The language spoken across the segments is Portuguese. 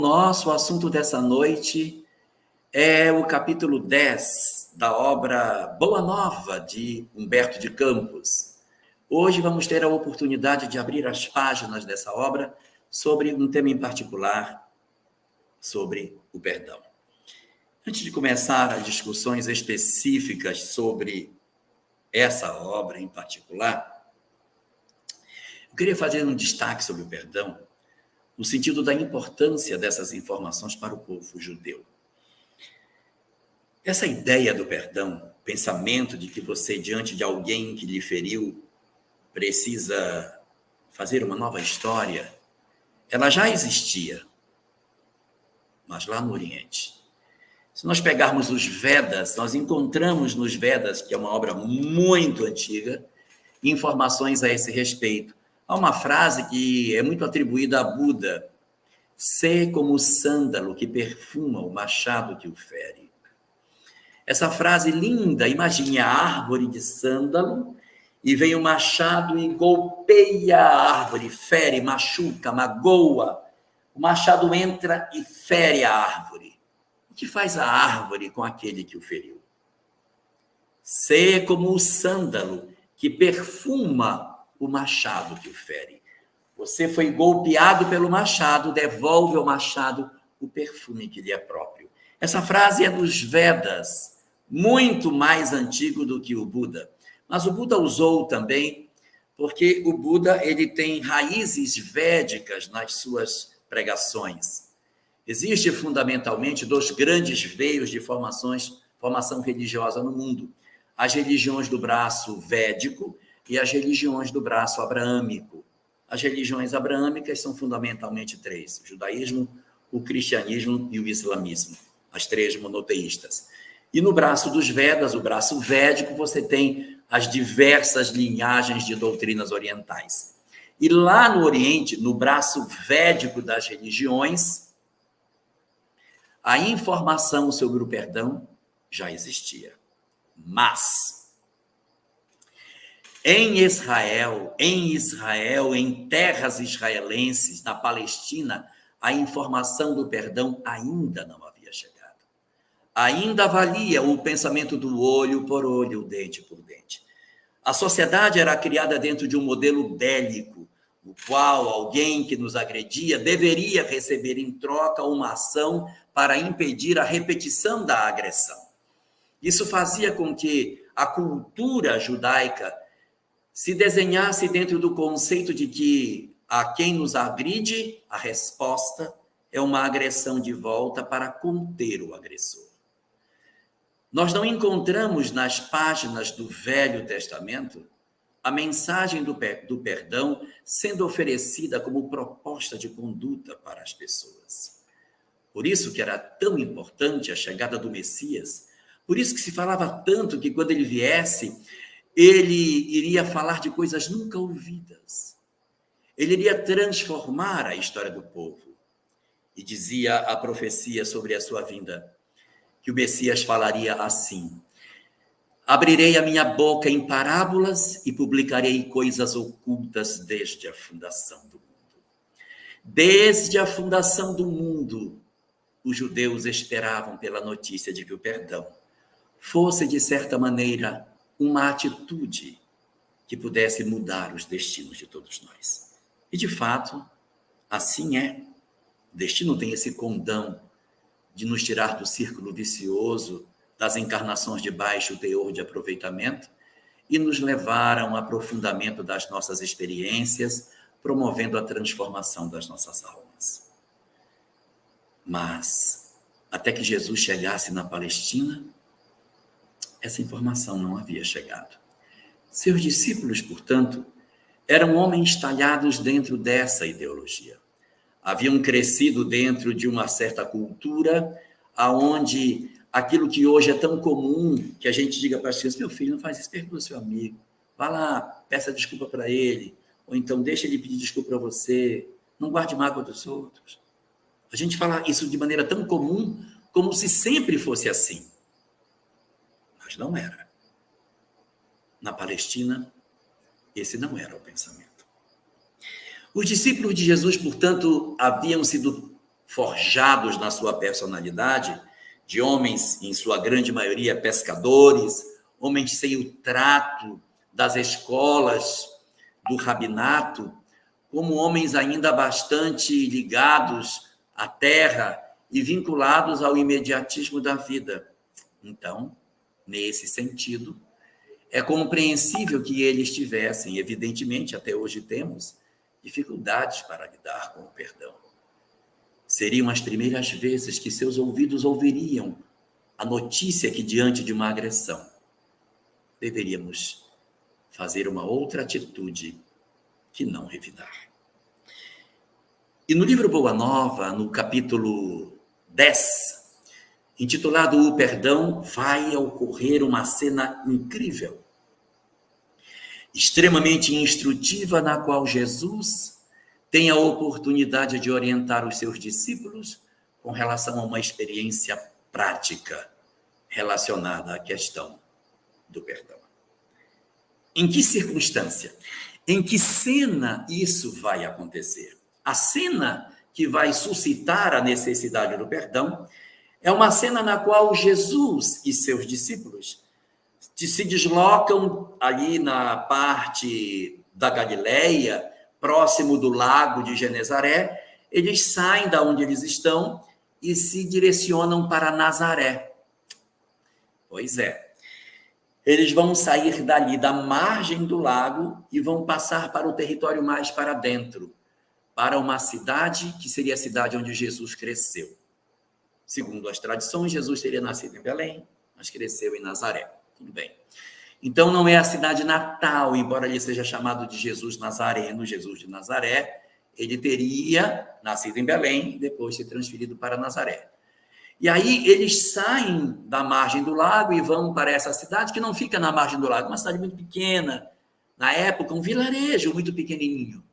Nosso assunto dessa noite é o capítulo 10 da obra Boa Nova, de Humberto de Campos. Hoje vamos ter a oportunidade de abrir as páginas dessa obra sobre um tema em particular, sobre o perdão. Antes de começar as discussões específicas sobre essa obra em particular, eu queria fazer um destaque sobre o perdão, no sentido da importância dessas informações para o povo judeu. Essa ideia do perdão, pensamento de que você, diante de alguém que lhe feriu, precisa fazer uma nova história, ela já existia, mas lá no Oriente. Se nós pegarmos os Vedas, nós encontramos nos Vedas, que é uma obra muito antiga, informações a esse respeito. Há uma frase que é muito atribuída a Buda: "Sê como o sândalo que perfuma o machado que o fere." Essa frase linda, imagine a árvore de sândalo e vem o machado e golpeia a árvore, fere, machuca, magoa. O machado entra e fere a árvore. O que faz a árvore com aquele que o feriu? Sê como o sândalo que perfuma o machado que o fere. Você foi golpeado pelo machado, devolve ao machado o perfume que lhe é próprio. Essa frase é dos Vedas, muito mais antigo do que o Buda. Mas o Buda usou também, porque o Buda ele tem raízes védicas nas suas pregações. Existe fundamentalmente dois grandes veios de formação religiosa no mundo: as religiões do braço védico e as religiões do braço abraâmico. As religiões abraâmicas são fundamentalmente três: o judaísmo, o cristianismo e o islamismo, as três monoteístas. E no braço dos Vedas, o braço védico, você tem as diversas linhagens de doutrinas orientais. E lá no Oriente, no braço védico das religiões, a informação sobre o perdão já existia. Mas em Israel, em terras israelenses, na Palestina, a informação do perdão ainda não havia chegado. Ainda valia o pensamento do olho por olho, dente por dente. A sociedade era criada dentro de um modelo bélico, no qual alguém que nos agredia deveria receber em troca uma ação para impedir a repetição da agressão. Isso fazia com que a cultura judaica se desenhasse dentro do conceito de que a quem nos agride, a resposta é uma agressão de volta para conter o agressor. Nós não encontramos nas páginas do Velho Testamento a mensagem do perdão sendo oferecida como proposta de conduta para as pessoas. Por isso que era tão importante a chegada do Messias, por isso que se falava tanto que quando ele viesse, ele iria falar de coisas nunca ouvidas. Ele iria transformar a história do povo. E dizia a profecia sobre a sua vinda, que o Messias falaria assim: abrirei a minha boca em parábolas e publicarei coisas ocultas desde a fundação do mundo. Desde a fundação do mundo, os judeus esperavam pela notícia de que o perdão fosse, de certa maneira, uma atitude que pudesse mudar os destinos de todos nós. E, de fato, assim é. O destino tem esse condão de nos tirar do círculo vicioso das encarnações de baixo teor de aproveitamento e nos levar a um aprofundamento das nossas experiências, promovendo a transformação das nossas almas. Mas, até que Jesus chegasse na Palestina, essa informação não havia chegado. Seus discípulos, portanto, eram homens talhados dentro dessa ideologia. Haviam crescido dentro de uma certa cultura, aonde aquilo que hoje é tão comum, que a gente diga para as crianças: meu filho, não faz isso, pergunta ao seu amigo, vá lá, peça desculpa para ele, ou então deixa ele pedir desculpa para você, não guarde mágoa dos outros. A gente fala isso de maneira tão comum, como se sempre fosse assim. Mas não era. Na Palestina, esse não era o pensamento. Os discípulos de Jesus, portanto, haviam sido forjados na sua personalidade, de homens, em sua grande maioria, pescadores, homens sem o trato das escolas, do rabinato, como homens ainda bastante ligados à terra e vinculados ao imediatismo da vida. Então, nesse sentido, é compreensível que eles tivessem, evidentemente, até hoje temos, dificuldades para lidar com o perdão. Seriam as primeiras vezes que seus ouvidos ouviriam a notícia que, diante de uma agressão, deveríamos fazer uma outra atitude que não revidar. E no livro Boa Nova, no capítulo 10, intitulado O Perdão, vai ocorrer uma cena incrível, extremamente instrutiva, na qual Jesus tem a oportunidade de orientar os seus discípulos com relação a uma experiência prática relacionada à questão do perdão. Em que circunstância? Em que cena isso vai acontecer? A cena que vai suscitar a necessidade do perdão é uma cena na qual Jesus e seus discípulos se deslocam ali na parte da Galileia, próximo do lago de Genezaré. Eles saem da onde eles estão e se direcionam para Nazaré. Pois é. Eles vão sair dali, da margem do lago, e vão passar para o território mais para dentro, para uma cidade que seria a cidade onde Jesus cresceu. Segundo as tradições, Jesus teria nascido em Belém, mas cresceu em Nazaré. Tudo bem. Então, não é a cidade natal, embora ele seja chamado de Jesus Nazareno, Jesus de Nazaré, ele teria nascido em Belém, depois se transferido para Nazaré. E aí eles saem da margem do lago e vão para essa cidade, que não fica na margem do lago, uma cidade muito pequena, na época um vilarejo muito pequenininho.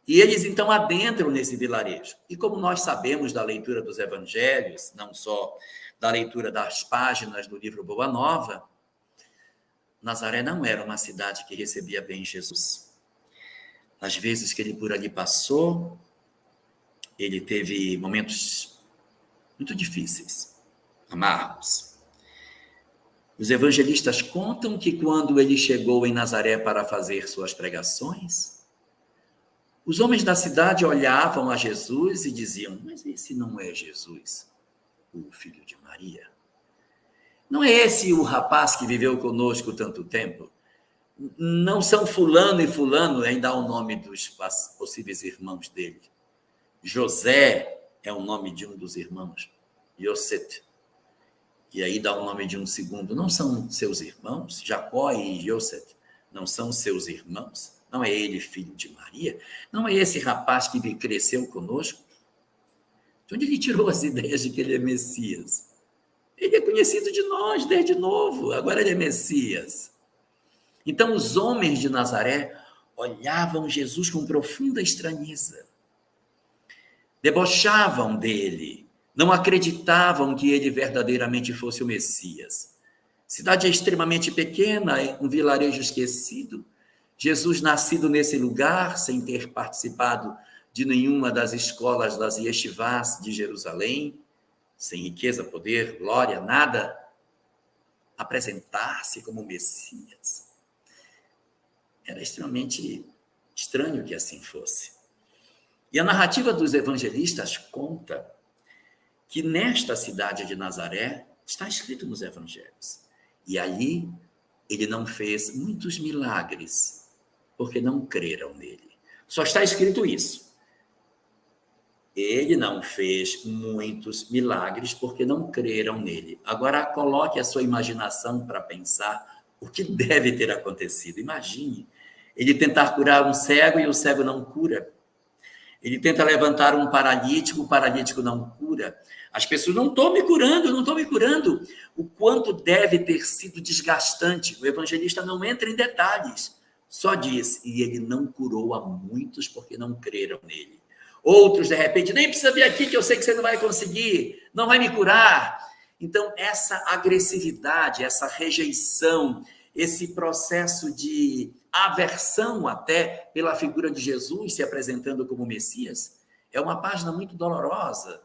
E eles então adentram nesse vilarejo. E como nós sabemos da leitura dos evangelhos, não só da leitura das páginas do livro Boa Nova, Nazaré não era uma cidade que recebia bem Jesus. Às vezes que ele por ali passou, ele teve momentos muito difíceis, amargos. Os evangelistas contam que quando ele chegou em Nazaré para fazer suas pregações, os homens da cidade olhavam a Jesus e diziam: mas esse não é Jesus, o filho de Maria? Não é esse o rapaz que viveu conosco tanto tempo? Não são fulano e fulano, ainda dá o nome dos possíveis irmãos dele. José é o nome de um dos irmãos, Yosef. E aí dá o nome de um segundo. Não são seus irmãos? Jacó e Yosef não são seus irmãos? Não é ele filho de Maria? Não é esse rapaz que cresceu conosco? De onde ele tirou as ideias de que ele é Messias? Ele é conhecido de nós desde novo, agora ele é Messias. Então os homens de Nazaré olhavam Jesus com profunda estranheza. Debochavam dele, não acreditavam que ele verdadeiramente fosse o Messias. Cidade extremamente pequena, um vilarejo esquecido. Jesus nascido nesse lugar, sem ter participado de nenhuma das escolas das yeshivás de Jerusalém, sem riqueza, poder, glória, nada, apresentar-se como Messias. Era extremamente estranho que assim fosse. E a narrativa dos evangelistas conta que nesta cidade de Nazaré, está escrito nos evangelhos, e ali ele não fez muitos milagres, porque não creram nele. Só está escrito isso. Ele não fez muitos milagres porque não creram nele. Agora, coloque a sua imaginação para pensar o que deve ter acontecido. Imagine, ele tentar curar um cego e o cego não cura. Ele tenta levantar um paralítico, o paralítico não cura. As pessoas não estão me curando, não estão me curando. O quanto deve ter sido desgastante. O evangelista não entra em detalhes, só diz, e ele não curou a muitos porque não creram nele. Outros, de repente, nem precisa vir aqui que eu sei que você não vai conseguir, não vai me curar. Então, essa agressividade, essa rejeição, esse processo de aversão até pela figura de Jesus se apresentando como Messias, É uma página muito dolorosa,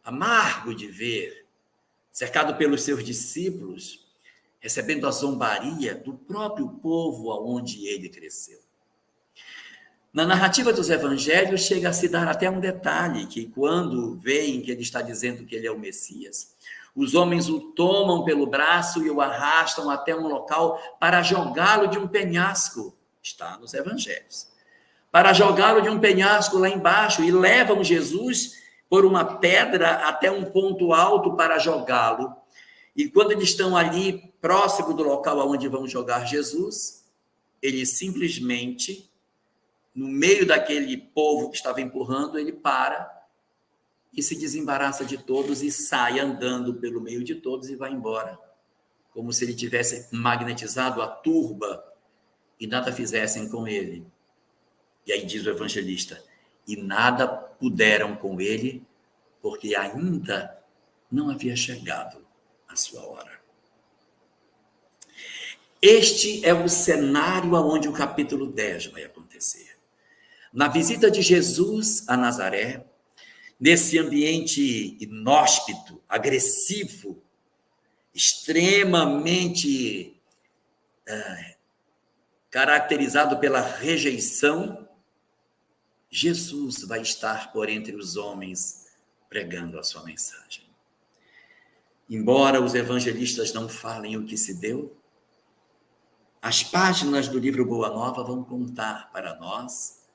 amargo de ver, cercado pelos seus discípulos, recebendo a zombaria do próprio povo aonde ele cresceu. Na narrativa dos evangelhos, chega a se dar até um detalhe, que quando veem que ele está dizendo que ele é o Messias, os homens o tomam pelo braço e o arrastam até um local para jogá-lo de um penhasco. Está nos evangelhos. Para jogá-lo de um penhasco lá embaixo e levam Jesus por uma pedra até um ponto alto para jogá-lo. E quando eles estão ali próximo do local aonde vão jogar Jesus, ele simplesmente, no meio daquele povo que estava empurrando, ele para e se desembaraça de todos e sai andando pelo meio de todos e vai embora, como se ele tivesse magnetizado a turba e nada fizessem com ele. E aí diz o evangelista, e nada puderam com ele, porque ainda não havia chegado a sua hora. Este é o cenário onde o capítulo 10 vai acontecer. Na visita de Jesus a Nazaré, nesse ambiente inóspito, agressivo, extremamente caracterizado pela rejeição, Jesus vai estar por entre os homens pregando a sua mensagem. Embora os evangelistas não falem o que se deu, as páginas do livro Boa Nova vão contar para nós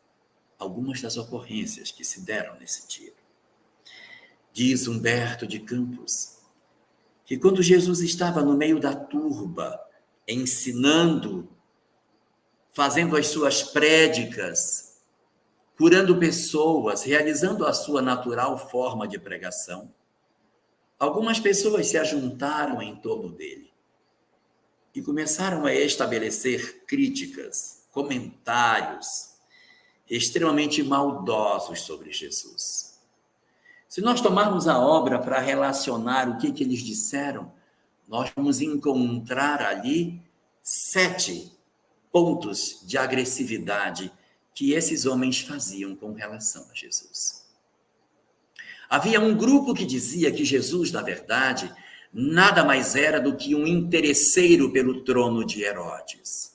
algumas das ocorrências que se deram nesse dia. Diz Humberto de Campos que quando Jesus estava no meio da turba, ensinando, fazendo as suas prédicas, curando pessoas, realizando a sua natural forma de pregação, algumas pessoas se ajuntaram em torno dele e começaram a estabelecer críticas, comentários extremamente maldosos sobre Jesus. Se nós tomarmos a obra para relacionar o que eles disseram, nós vamos encontrar ali 7 pontos de agressividade que esses homens faziam com relação a Jesus. Havia um grupo que dizia que Jesus, na verdade, nada mais era do que um interesseiro pelo trono de Herodes.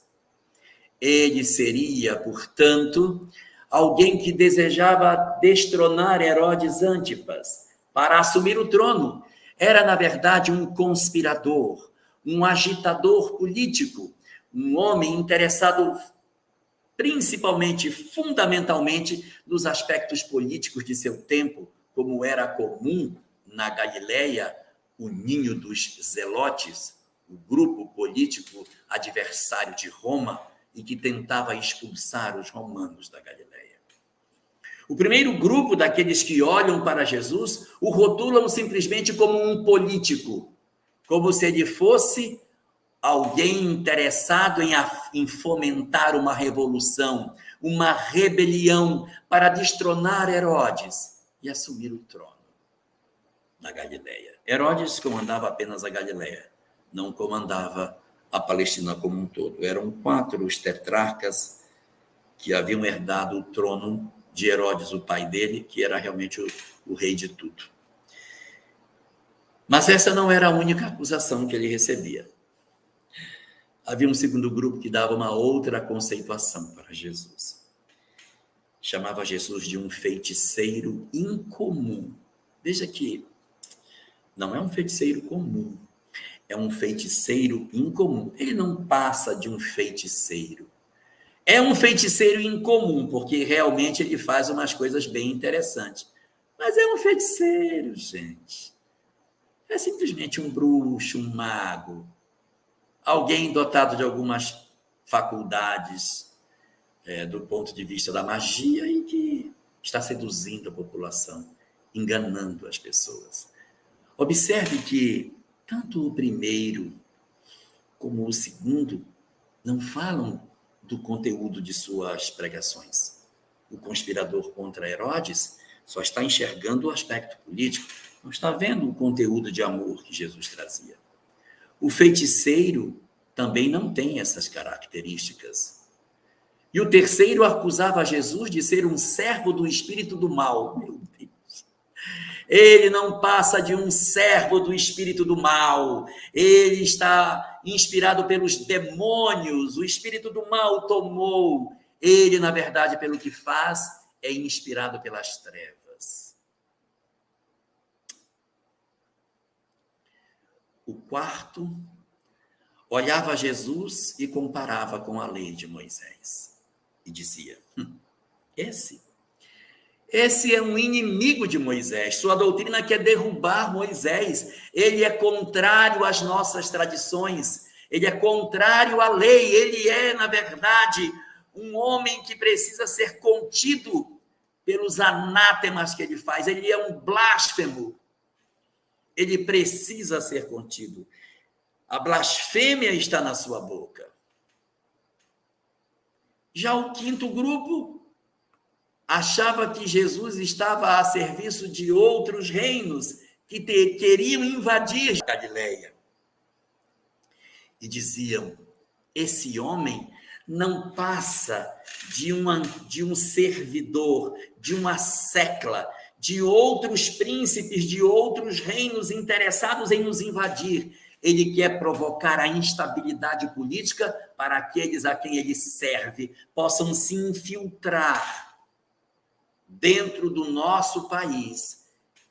Ele seria, portanto, alguém que desejava destronar Herodes Antipas para assumir o trono. Era, na verdade, um conspirador, um agitador político, um homem interessado principalmente, fundamentalmente, nos aspectos políticos de seu tempo, como era comum na Galileia, o ninho dos zelotes, o grupo político adversário de Roma e que tentava expulsar os romanos da Galileia. O primeiro grupo daqueles que olham para Jesus o rotulam simplesmente como um político, como se ele fosse alguém interessado em fomentar uma revolução, uma rebelião para destronar Herodes e assumir o trono da Galileia. Herodes comandava apenas a Galileia, não comandava a Palestina como um todo. Eram 4 os tetrarcas que haviam herdado o trono de Herodes, o pai dele, que era realmente o rei de tudo. Mas essa não era a única acusação que ele recebia. Havia um segundo grupo que dava uma outra conceituação para Jesus. Chamava Jesus de um feiticeiro incomum. Veja que não é um feiticeiro comum, é um feiticeiro incomum. Ele não passa de um feiticeiro. É um feiticeiro incomum, porque realmente ele faz umas coisas bem interessantes. Mas é um feiticeiro, gente. É simplesmente um bruxo, um mago. Alguém dotado de algumas faculdades do ponto de vista da magia e que está seduzindo a população, enganando as pessoas. Observe que tanto o primeiro como o segundo não falam do conteúdo de suas pregações. O conspirador contra Herodes só está enxergando o aspecto político, não está vendo o conteúdo de amor que Jesus trazia. O feiticeiro também não tem essas características. E o terceiro acusava Jesus de ser um servo do espírito do mal. Meu Deus. Ele não passa de um servo do espírito do mal. Ele está inspirado pelos demônios. O espírito do mal o tomou. Ele, na verdade, pelo que faz, é inspirado pelas trevas. O quarto olhava Jesus e comparava com a lei de Moisés. E dizia, esse é um inimigo de Moisés. Sua doutrina quer derrubar Moisés. Ele é contrário às nossas tradições. Ele é contrário à lei. Ele é, na verdade, um homem que precisa ser contido pelos anátemas que ele faz. Ele é um blasfemo. Ele precisa ser contido. A blasfêmia está na sua boca. Já o quinto grupo achava que Jesus estava a serviço de outros reinos que queriam invadir Galileia. E diziam, esse homem não passa de um servidor, de uma secla, de outros príncipes, de outros reinos interessados em nos invadir. Ele quer provocar a instabilidade política para aqueles a quem ele serve possam se infiltrar dentro do nosso país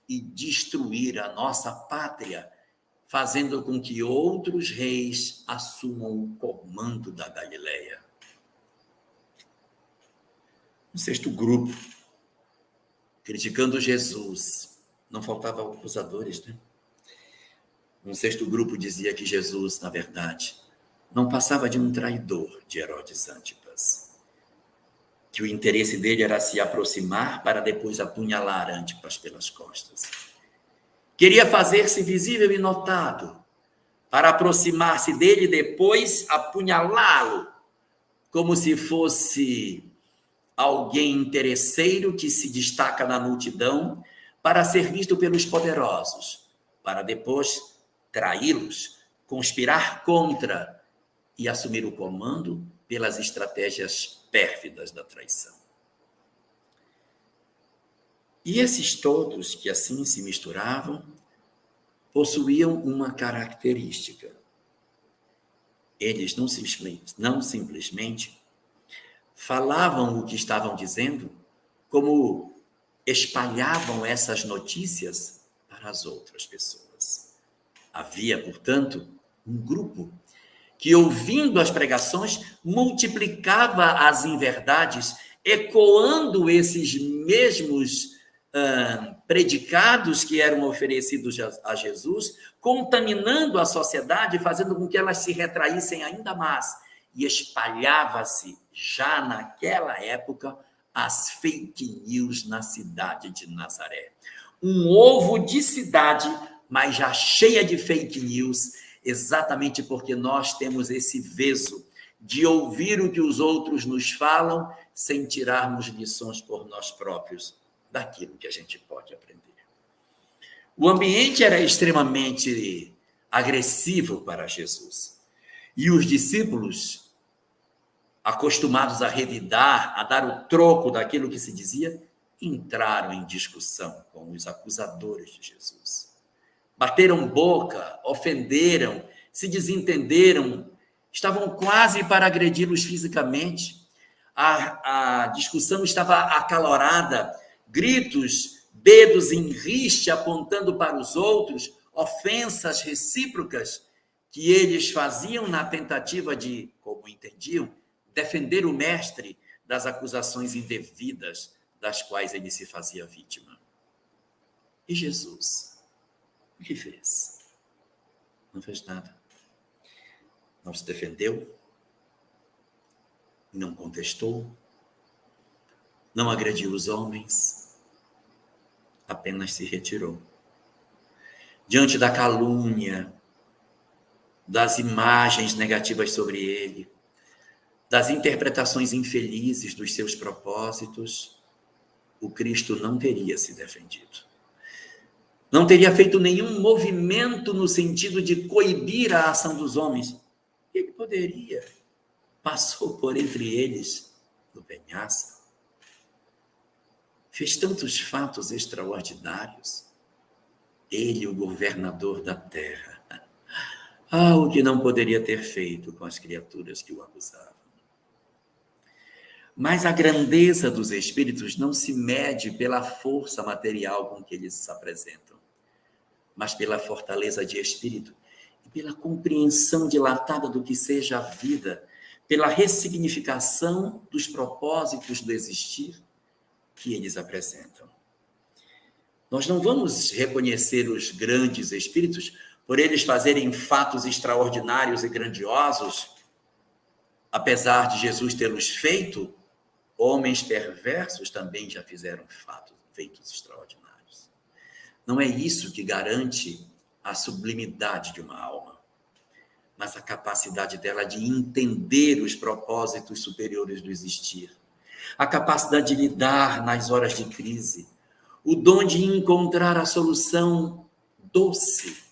e destruir a nossa pátria, fazendo com que outros reis assumam o comando da Galileia. O sexto grupo, criticando Jesus, não faltavam acusadores, né? Um sexto grupo dizia que Jesus, na verdade, não passava de um traidor de Herodes Antipas, que o interesse dele era se aproximar para depois apunhalar Antipas pelas costas. Queria fazer-se visível e notado, para aproximar-se dele e depois apunhalá-lo, como se fosse alguém interesseiro que se destaca na multidão para ser visto pelos poderosos, para depois traí-los, conspirar contra e assumir o comando pelas estratégias pérfidas da traição. E esses todos que assim se misturavam possuíam uma característica. Eles não simplesmente falavam o que estavam dizendo, como espalhavam essas notícias para as outras pessoas. Havia, portanto, um grupo que, ouvindo as pregações, multiplicava as inverdades, ecoando esses mesmos predicados que eram oferecidos a Jesus, contaminando a sociedade, fazendo com que elas se retraíssem ainda mais. E espalhava-se, já naquela época, as fake news na cidade de Nazaré. Um ovo de cidade, mas já cheia de fake news, exatamente porque nós temos esse veso de ouvir o que os outros nos falam sem tirarmos lições por nós próprios daquilo que a gente pode aprender. O ambiente era extremamente agressivo para Jesus. E os discípulos, acostumados a revidar, a dar o troco daquilo que se dizia, entraram em discussão com os acusadores de Jesus. Bateram boca, ofenderam, se desentenderam, estavam quase para agredi-los fisicamente. A discussão estava acalorada, gritos, dedos em riste apontando para os outros, ofensas recíprocas que eles faziam na tentativa de, como entendiam, defender o mestre das acusações indevidas das quais ele se fazia vítima. E Jesus? O que fez? Não fez nada. Não se defendeu, não contestou, não agrediu os homens, apenas se retirou. Diante da calúnia, das imagens negativas sobre ele, das interpretações infelizes dos seus propósitos, o Cristo não teria se defendido. Não teria feito nenhum movimento no sentido de coibir a ação dos homens. Ele poderia. Passou por entre eles no penhasco, fez tantos fatos extraordinários. Ele, o governador da terra, o que não poderia ter feito com as criaturas que o acusavam. Mas a grandeza dos espíritos não se mede pela força material com que eles se apresentam, mas pela fortaleza de espírito e pela compreensão dilatada do que seja a vida, pela ressignificação dos propósitos do existir que eles apresentam. Nós não vamos reconhecer os grandes espíritos por eles fazerem fatos extraordinários e grandiosos, apesar de Jesus tê-los feito. Homens perversos também já fizeram feitos extraordinários. Não é isso que garante a sublimidade de uma alma, mas a capacidade dela de entender os propósitos superiores do existir, a capacidade de lidar nas horas de crise, o dom de encontrar a solução doce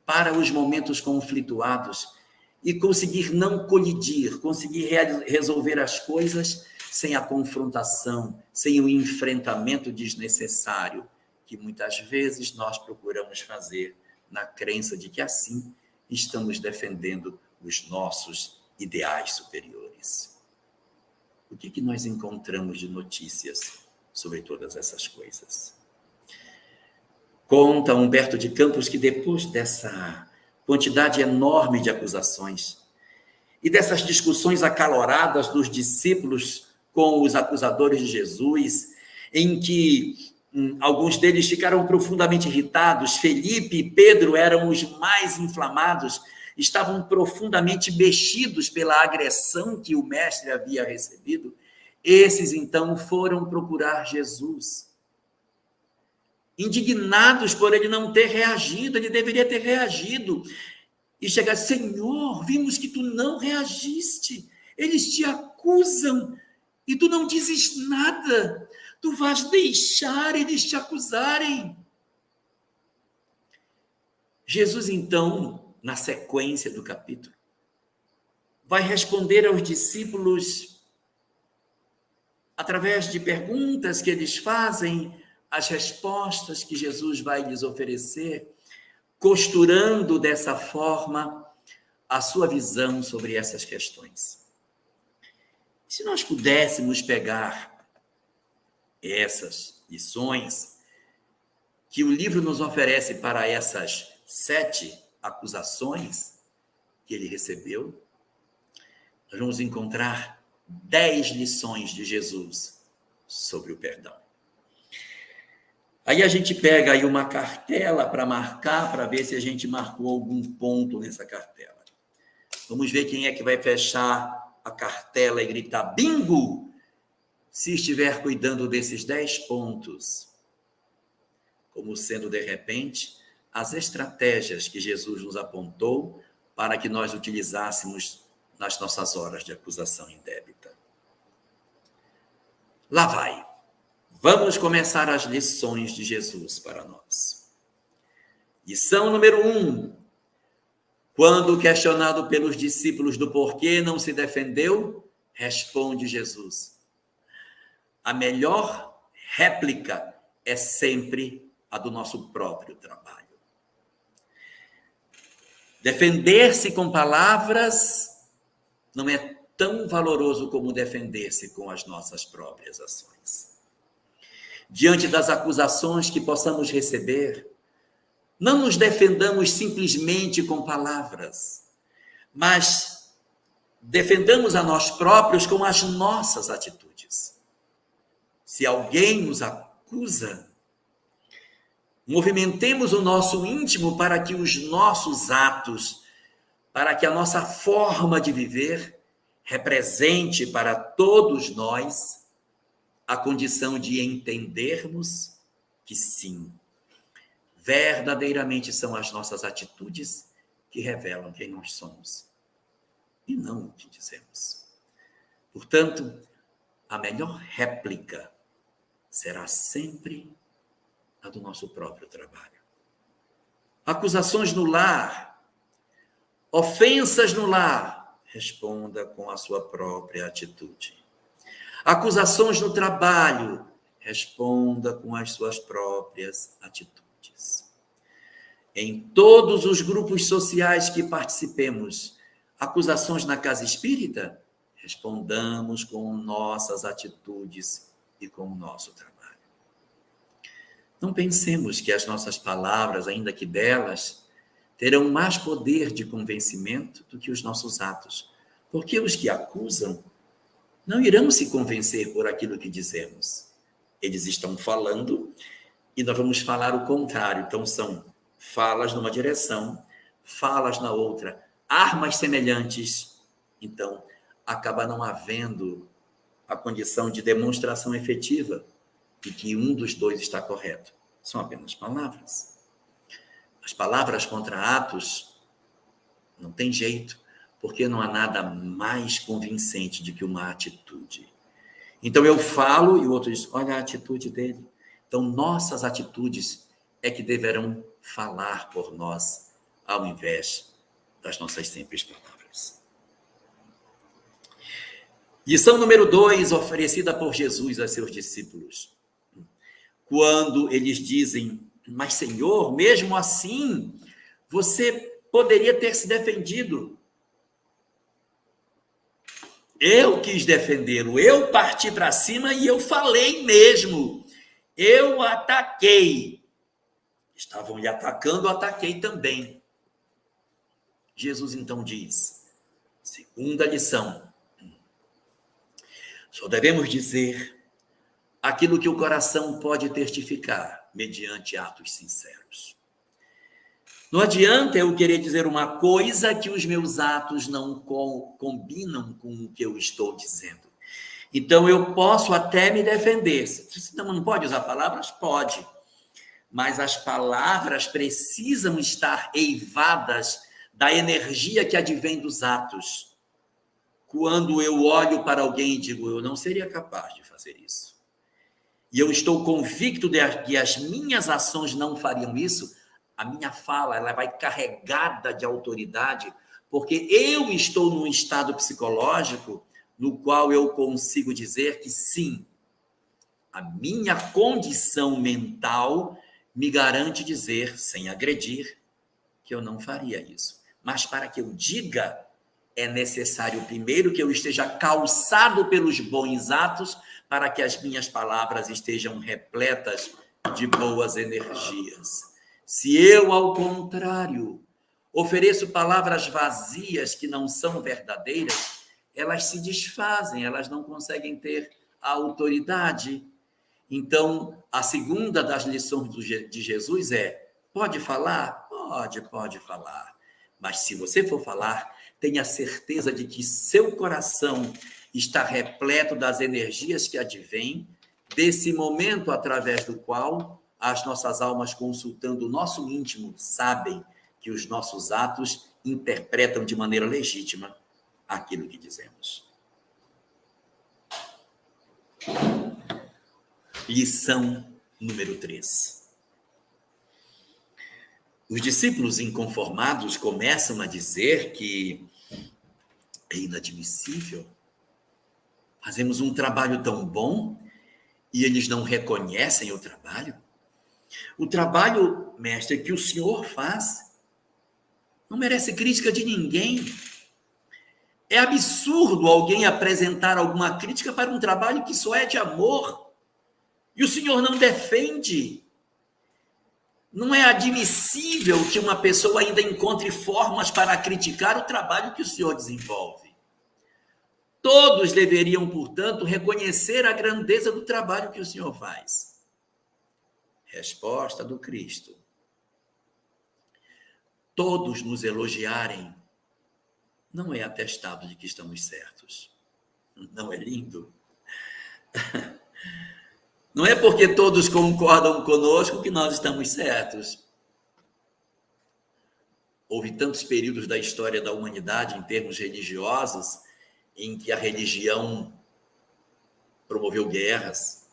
para os momentos conflituados e conseguir não colidir, conseguir resolver as coisas sem a confrontação, sem o enfrentamento desnecessário, que muitas vezes nós procuramos fazer na crença de que assim estamos defendendo os nossos ideais superiores. O que nós encontramos de notícias sobre todas essas coisas? Conta Humberto de Campos que depois dessa quantidade enorme de acusações e dessas discussões acaloradas dos discípulos com os acusadores de Jesus, em que alguns deles ficaram profundamente irritados, Felipe e Pedro eram os mais inflamados, estavam profundamente mexidos pela agressão que o mestre havia recebido. Esses, então, foram procurar Jesus, indignados por ele não ter reagido, ele deveria ter reagido, e chegar: Senhor, vimos que tu não reagiste, eles te acusam, e tu não dizes nada, tu vais deixar eles te acusarem. Jesus, então, na sequência do capítulo, vai responder aos discípulos através de perguntas que eles fazem, as respostas que Jesus vai lhes oferecer, costurando dessa forma a sua visão sobre essas questões. Se nós pudéssemos pegar essas lições que o livro nos oferece para essas 7 acusações que ele recebeu, nós vamos encontrar 10 lições de Jesus sobre o perdão. Aí a gente pega aí uma cartela para marcar, para ver se a gente marcou algum ponto nessa cartela. Vamos ver quem é que vai fechar a cartela e gritar bingo, se estiver cuidando desses 10 pontos, como sendo, de repente, as estratégias que Jesus nos apontou para que nós utilizássemos nas nossas horas de acusação indébita. Lá vai. Vamos começar as lições de Jesus para nós. Lição número 1. Quando questionado pelos discípulos do porquê não se defendeu, responde Jesus: a melhor réplica é sempre a do nosso próprio trabalho. Defender-se com palavras não é tão valoroso como defender-se com as nossas próprias ações. Diante das acusações que possamos receber, não nos defendamos simplesmente com palavras, mas defendamos a nós próprios com as nossas atitudes. Se alguém nos acusa, movimentemos o nosso íntimo para que os nossos atos, para que a nossa forma de viver represente para todos nós a condição de entendermos que sim, verdadeiramente são as nossas atitudes que revelam quem nós somos e não o que dizemos. Portanto, a melhor réplica será sempre a do nosso próprio trabalho. Acusações no lar, ofensas no lar, responda com a sua própria atitude. Acusações no trabalho, responda com as suas próprias atitudes. Em todos os grupos sociais que participemos, acusações na casa espírita, respondamos com nossas atitudes e com o nosso trabalho. Não pensemos que as nossas palavras, ainda que belas, terão mais poder de convencimento do que os nossos atos, porque os que acusam não irão se convencer por aquilo que dizemos. Eles estão falando e nós vamos falar o contrário. Então, são falas numa direção, falas na outra, armas semelhantes. Então, acaba não havendo a condição de demonstração efetiva de que um dos dois está correto. São apenas palavras. As palavras contra atos não tem jeito, porque não há nada mais convincente do que uma atitude. Então eu falo e o outro diz, olha a atitude dele. Então nossas atitudes é que deverão falar por nós, ao invés das nossas simples palavras. Lição número 2, oferecida por Jesus a seus discípulos. Quando eles dizem, mas Senhor, mesmo assim, você poderia ter se defendido. Eu quis defendê-lo, eu parti para cima e eu falei mesmo. Eu ataquei. Estavam lhe atacando, eu ataquei também. Jesus então diz, segunda lição, só devemos dizer aquilo que o coração pode testificar, mediante atos sinceros. Não adianta eu querer dizer uma coisa que os meus atos não combinam com o que eu estou dizendo. Então, eu posso até me defender. Não pode usar palavras? Pode. Mas as palavras precisam estar eivadas da energia que advém dos atos. Quando eu olho para alguém e digo, eu não seria capaz de fazer isso. E eu estou convicto de que as minhas ações não fariam isso, a minha fala ela vai carregada de autoridade, porque eu estou num estado psicológico no qual eu consigo dizer que sim, a minha condição mental me garante dizer, sem agredir, que eu não faria isso. Mas para que eu diga, é necessário primeiro que eu esteja calçado pelos bons atos, para que as minhas palavras estejam repletas de boas energias. Se eu, ao contrário, ofereço palavras vazias que não são verdadeiras, elas se desfazem, elas não conseguem ter a autoridade. Então, a segunda das lições de Jesus é, pode falar? Pode falar. Mas se você for falar, tenha certeza de que seu coração está repleto das energias que advêm desse momento através do qual as nossas almas, consultando o nosso íntimo, sabem que os nossos atos interpretam de maneira legítima aquilo que dizemos. Lição número 3. Os discípulos inconformados começam a dizer que é inadmissível. Fazemos um trabalho tão bom e eles não reconhecem o trabalho. O trabalho, mestre, que o senhor faz não merece crítica de ninguém. É absurdo alguém apresentar alguma crítica para um trabalho que só é de amor. E o senhor não defende. Não é admissível que uma pessoa ainda encontre formas para criticar o trabalho que o senhor desenvolve. Todos deveriam, portanto, reconhecer a grandeza do trabalho que o senhor faz. Resposta do Cristo. Todos nos elogiarem não é atestado de que estamos certos. Não é lindo? Não é porque todos concordam conosco que nós estamos certos. Houve tantos períodos da história da humanidade, em termos religiosos, em que a religião promoveu guerras,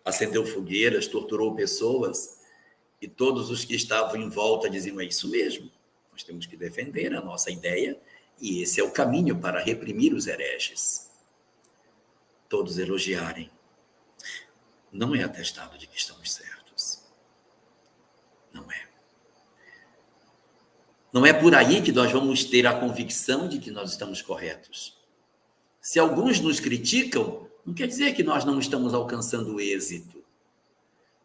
acendeu fogueiras, torturou pessoas, e todos os que estavam em volta diziam, é isso mesmo, nós temos que defender a nossa ideia, e esse é o caminho para reprimir os hereges. todos elogiarem, não é atestado de que estamos certos. Não é. Não é por aí que nós vamos ter a convicção de que nós estamos corretos. Se alguns nos criticam, não quer dizer que nós não estamos alcançando êxito.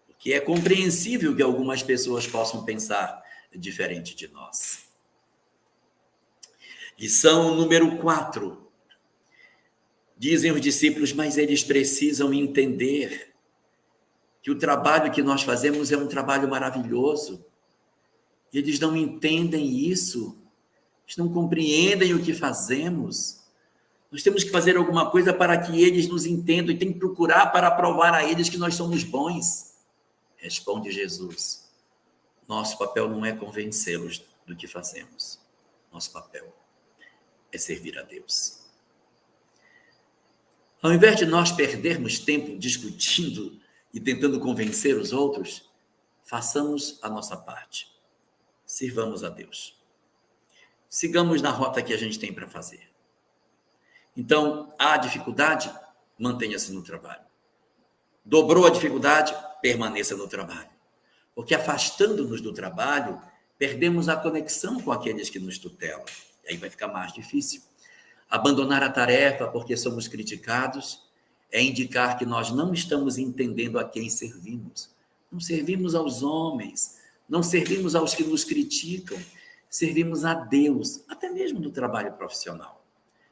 Porque é compreensível que algumas pessoas possam pensar diferente de nós. Lição número 4. Dizem os discípulos, mas eles precisam entender que o trabalho que nós fazemos é um trabalho maravilhoso. Eles não entendem isso. Eles não compreendem o que fazemos. Nós temos que fazer alguma coisa para que eles nos entendam e tem que procurar para provar a eles que nós somos bons. Responde Jesus. Nosso papel não é convencê-los do que fazemos. Nosso papel é servir a Deus. Ao invés de nós perdermos tempo discutindo e tentando convencer os outros, façamos a nossa parte. Sirvamos a Deus. Sigamos na rota que a gente tem para fazer. Então, há dificuldade? Mantenha-se no trabalho. Dobrou a dificuldade? Permaneça no trabalho. Porque afastando-nos do trabalho, perdemos a conexão com aqueles que nos tutelam. E aí vai ficar mais difícil. Abandonar a tarefa porque somos criticados é indicar que nós não estamos entendendo a quem servimos. Não servimos aos homens, não servimos aos que nos criticam, servimos a Deus, até mesmo no trabalho profissional.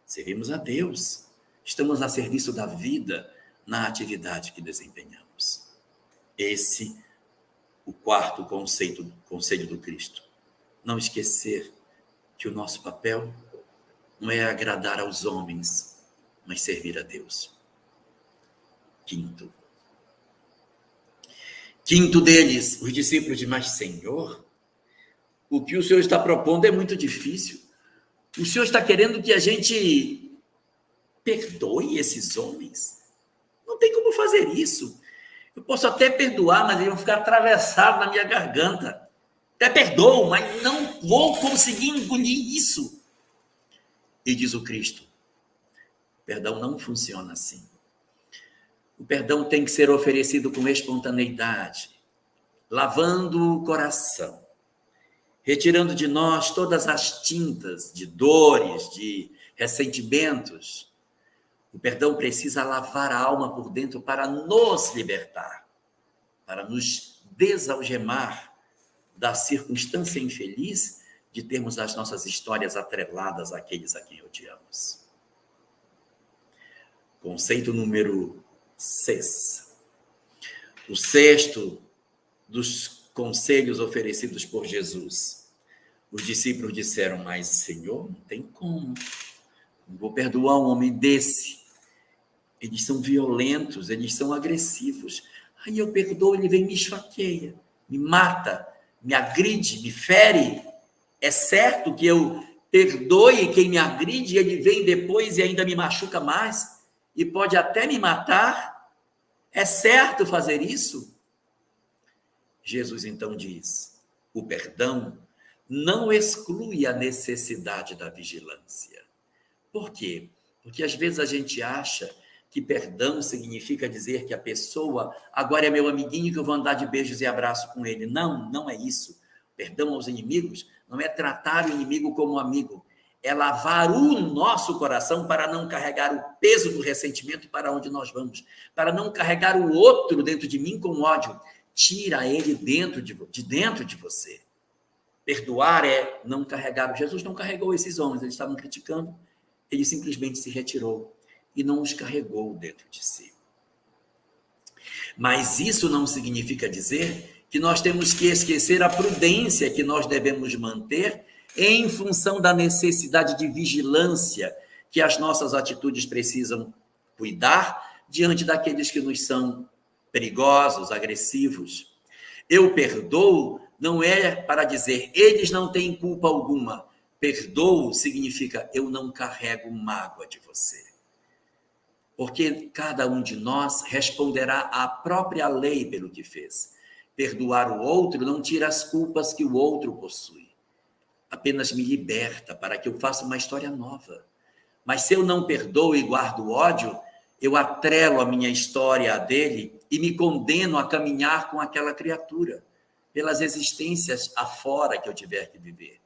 Servimos a Deus, estamos a serviço da vida na atividade que desempenhamos. Esse, o quarto conselho do Cristo. Não esquecer que o nosso papel não é agradar aos homens, mas servir a Deus. Quinto deles, os discípulos dizem, mas Senhor, o que o Senhor está propondo é muito difícil. O Senhor está querendo que a gente perdoe esses homens? Não tem como fazer isso. Eu posso até perdoar, mas eles vão ficar atravessados na minha garganta. Até perdoo, mas não vou conseguir engolir isso. E diz o Cristo, perdão não funciona assim. O perdão tem que ser oferecido com espontaneidade, lavando o coração, retirando de nós todas as tintas de dores, de ressentimentos. O perdão precisa lavar a alma por dentro para nos libertar, para nos desalgemar da circunstância infeliz de termos as nossas histórias atreladas àqueles a quem odiamos. Conceito número 6. O sexto dos conselhos oferecidos por Jesus. Os discípulos disseram, mas Senhor, não tem como. Não vou perdoar um homem desse. Eles são violentos, eles são agressivos. Aí eu perdoo, ele vem e me esfaqueia, me mata, me agride, me fere. É certo que eu perdoe quem me agride e ele vem depois e ainda me machuca mais e pode até me matar? É certo fazer isso? Jesus então diz, o perdão não exclui a necessidade da vigilância. Por quê? Porque às vezes a gente acha que perdão significa dizer que a pessoa agora é meu amiguinho que eu vou andar de beijos e abraço com ele. Não, não é isso. Perdão aos inimigos não é tratar o inimigo como amigo, é lavar o nosso coração para não carregar o peso do ressentimento para onde nós vamos, para não carregar o outro dentro de mim com ódio. Tira ele de dentro de você. Perdoar é não carregar. Jesus não carregou esses homens, eles estavam criticando, ele simplesmente se retirou e não os carregou dentro de si. Mas isso não significa dizer que nós temos que esquecer a prudência que nós devemos manter em função da necessidade de vigilância que as nossas atitudes precisam cuidar diante daqueles que nos são perigosos, agressivos. Eu perdoo não é para dizer eles não têm culpa alguma. Perdoo significa eu não carrego mágoa de você. Porque cada um de nós responderá à própria lei pelo que fez. Perdoar o outro não tira as culpas que o outro possui. Apenas me liberta para que eu faça uma história nova. Mas se eu não perdoo e guardo ódio, eu atrelo a minha história à dele e me condeno a caminhar com aquela criatura, pelas existências afora que eu tiver que viver,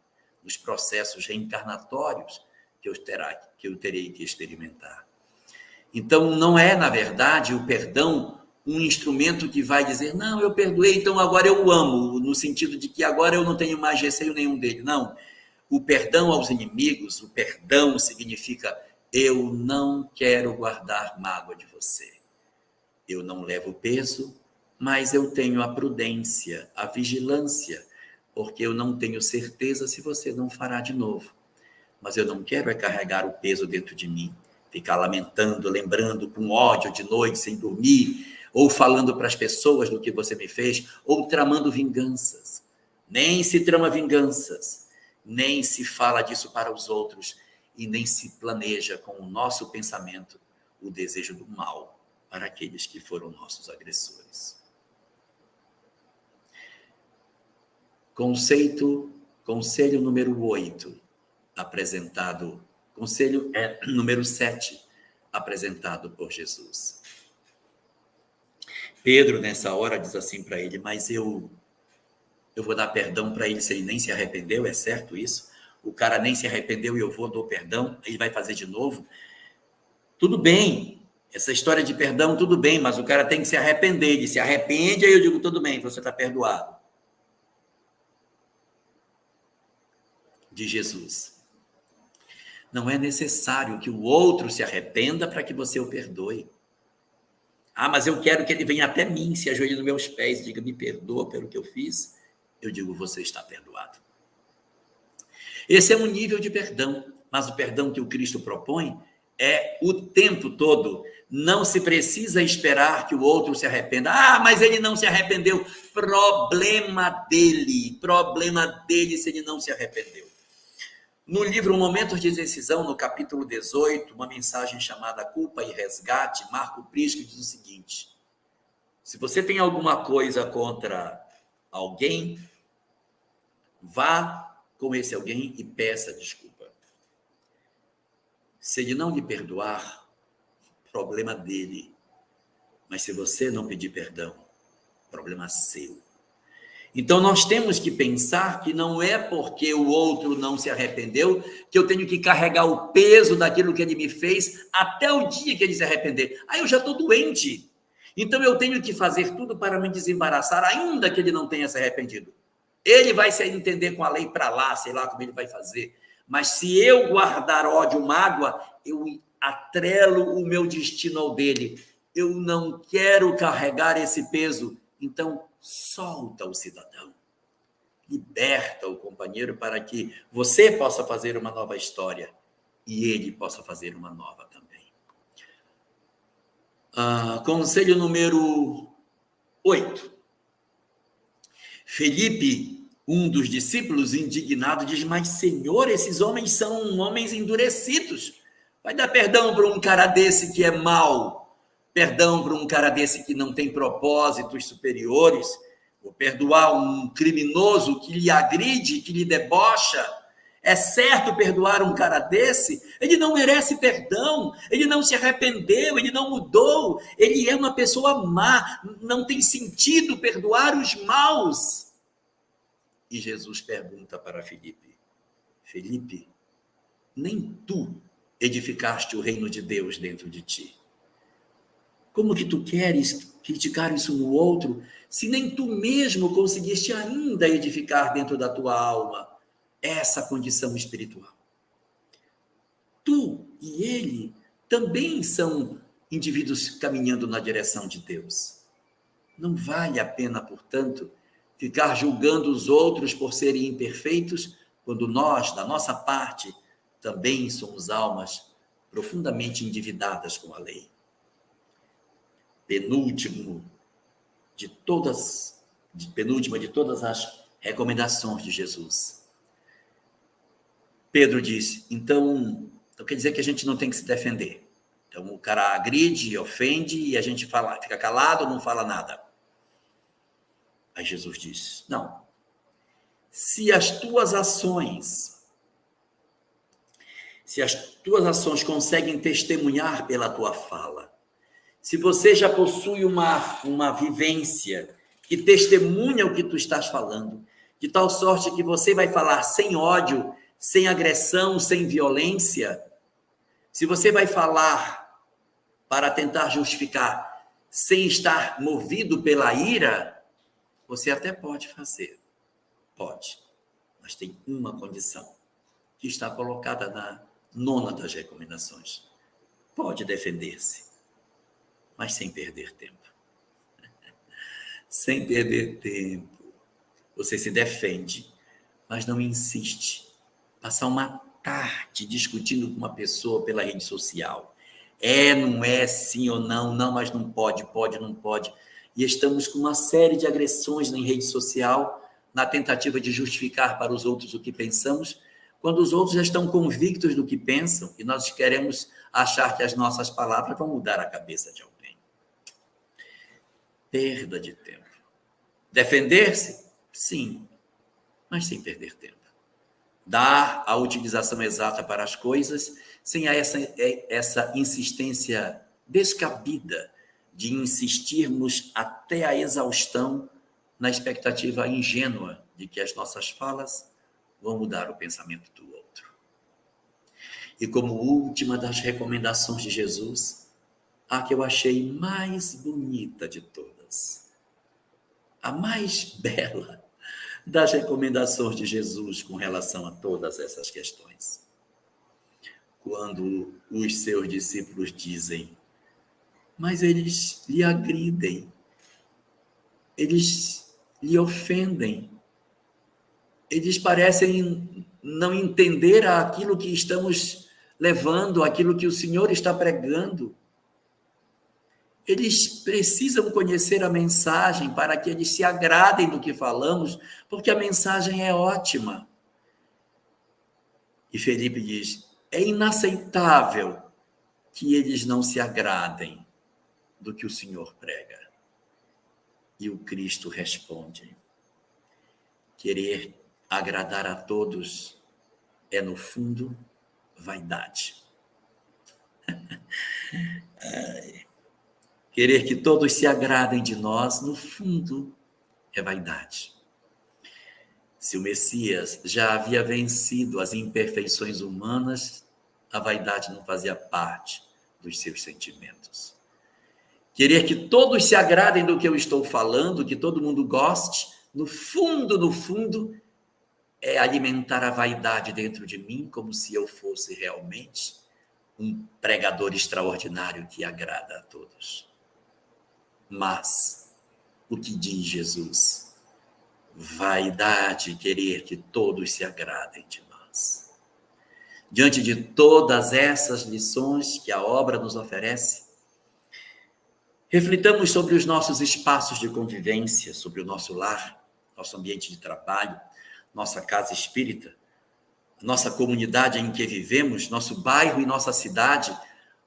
nos processos reencarnatórios que eu terei que experimentar. Então, não é, na verdade, o perdão um instrumento que vai dizer, não, eu perdoei, então agora eu o amo, no sentido de que agora eu não tenho mais receio nenhum dele. Não. O perdão aos inimigos, o perdão significa, eu não quero guardar mágoa de você. Eu não levo peso, mas eu tenho a prudência, a vigilância, porque eu não tenho certeza se você não fará de novo. Mas eu não quero carregar o peso dentro de mim, ficar lamentando, lembrando com ódio de noite, sem dormir, ou falando para as pessoas do que você me fez, ou tramando vinganças. Nem se trama vinganças, nem se fala disso para os outros, e nem se planeja com o nosso pensamento o desejo do mal para aqueles que foram nossos agressores. Conselho número 8, apresentado, conselho número 7, apresentado por Jesus. Pedro, nessa hora, diz assim para ele, mas eu vou dar perdão para ele se ele nem se arrependeu, é certo isso? O cara nem se arrependeu e eu dou perdão, ele vai fazer de novo? Tudo bem, essa história de perdão, tudo bem, mas o cara tem que se arrepender. Ele se arrepende, aí eu digo, tudo bem, você está perdoado. De Jesus. Não é necessário que o outro se arrependa para que você o perdoe. Ah, mas eu quero que ele venha até mim, se ajoelhe nos meus pés e diga, me perdoa pelo que eu fiz. Eu digo, você está perdoado. Esse é um nível de perdão, mas o perdão que o Cristo propõe é o tempo todo. Não se precisa esperar que o outro se arrependa. Ah, mas ele não se arrependeu. Problema dele se ele não se arrependeu. No livro Momentos de Decisão, no capítulo 18, uma mensagem chamada Culpa e Resgate, Marco Prisco diz o seguinte, se você tem alguma coisa contra alguém, vá com esse alguém e peça desculpa. Se ele não lhe perdoar, problema dele. Mas se você não pedir perdão, problema seu. Então, nós temos que pensar que não é porque o outro não se arrependeu que eu tenho que carregar o peso daquilo que ele me fez até o dia que ele se arrepender. Aí eu já estou doente. Então, eu tenho que fazer tudo para me desembaraçar, ainda que ele não tenha se arrependido. Ele vai se entender com a lei para lá, sei lá como ele vai fazer. Mas se eu guardar ódio, mágoa, eu atrelo o meu destino ao dele. Eu não quero carregar esse peso. Então, solta o cidadão. Liberta o companheiro para que você possa fazer uma nova história e ele possa fazer uma nova também. Conselho número 8. Felipe, um dos discípulos, indignado, diz, mas Senhor, esses homens são homens endurecidos. Vai dar perdão para um cara desse que é mau? Perdão para um cara desse que não tem propósitos superiores? Ou perdoar um criminoso que lhe agride, que lhe debocha? É certo perdoar um cara desse? Ele não merece perdão, ele não se arrependeu, ele não mudou, ele é uma pessoa má, não tem sentido perdoar os maus. E Jesus pergunta para Felipe, Felipe, nem tu edificaste o reino de Deus dentro de ti. Como que tu queres criticar isso no outro, se nem tu mesmo conseguiste ainda edificar dentro da tua alma essa condição espiritual? Tu e ele também são indivíduos caminhando na direção de Deus. Não vale a pena, portanto, ficar julgando os outros por serem imperfeitos, quando nós, da nossa parte, também somos almas profundamente endividadas com a lei. Penúltima de todas as recomendações de Jesus. Pedro disse, então quer dizer que a gente não tem que se defender. Então o cara agride, ofende e a gente fica calado, não fala nada. Aí Jesus disse, não, se as tuas ações conseguem testemunhar pela tua fala, Se você já possui uma vivência que testemunha o que tu estás falando, de tal sorte que você vai falar sem ódio, sem agressão, sem violência, se você vai falar para tentar justificar sem estar movido pela ira, você até pode fazer. Pode. Mas tem uma condição que está colocada na 9ª das recomendações. Pode defender-se, mas sem perder tempo. Sem perder tempo. Você se defende, mas não insiste. Passar uma tarde discutindo com uma pessoa pela rede social. Não é, sim ou não, não, mas não pode, pode, não pode. E estamos com uma série de agressões em rede social, na tentativa de justificar para os outros o que pensamos, quando os outros já estão convictos do que pensam e nós queremos achar que as nossas palavras vão mudar a cabeça de alguém. Perda de tempo. Defender-se? Sim, mas sem perder tempo. Dar a utilização exata para as coisas, sem essa insistência descabida de insistirmos até a exaustão na expectativa ingênua de que as nossas falas vão mudar o pensamento do outro. E como última das recomendações de Jesus, a que eu achei mais bonita de todas, a mais bela das recomendações de Jesus com relação a todas essas questões. Quando os seus discípulos dizem, mas eles lhe agridem, eles lhe ofendem, eles parecem não entender aquilo que estamos levando, aquilo que o Senhor está pregando. Eles precisam conhecer a mensagem para que eles se agradem do que falamos, porque a mensagem é ótima. E Felipe diz, é inaceitável que eles não se agradem do que o Senhor prega. E o Cristo responde, querer agradar a todos é, no fundo, vaidade. Querer que todos se agradem de nós, no fundo, é vaidade. Se o Messias já havia vencido as imperfeições humanas, a vaidade não fazia parte dos seus sentimentos. Querer que todos se agradem do que eu estou falando, que todo mundo goste, no fundo, é alimentar a vaidade dentro de mim, como se eu fosse realmente um pregador extraordinário que agrada a todos. Mas, o que diz Jesus? Vaidade, querer que todos se agradem de nós. Diante de todas essas lições que a obra nos oferece, reflitamos sobre os nossos espaços de convivência, sobre o nosso lar, nosso ambiente de trabalho, nossa casa espírita, nossa comunidade em que vivemos, nosso bairro e nossa cidade,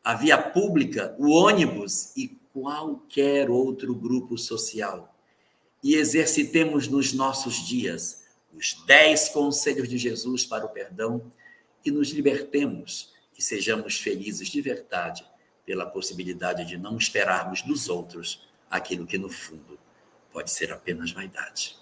a via pública, o ônibus e qualquer outro grupo social. E exercitemos nos nossos dias os 10 conselhos de Jesus para o perdão e nos libertemos e sejamos felizes de verdade pela possibilidade de não esperarmos dos outros aquilo que, no fundo, pode ser apenas vaidade.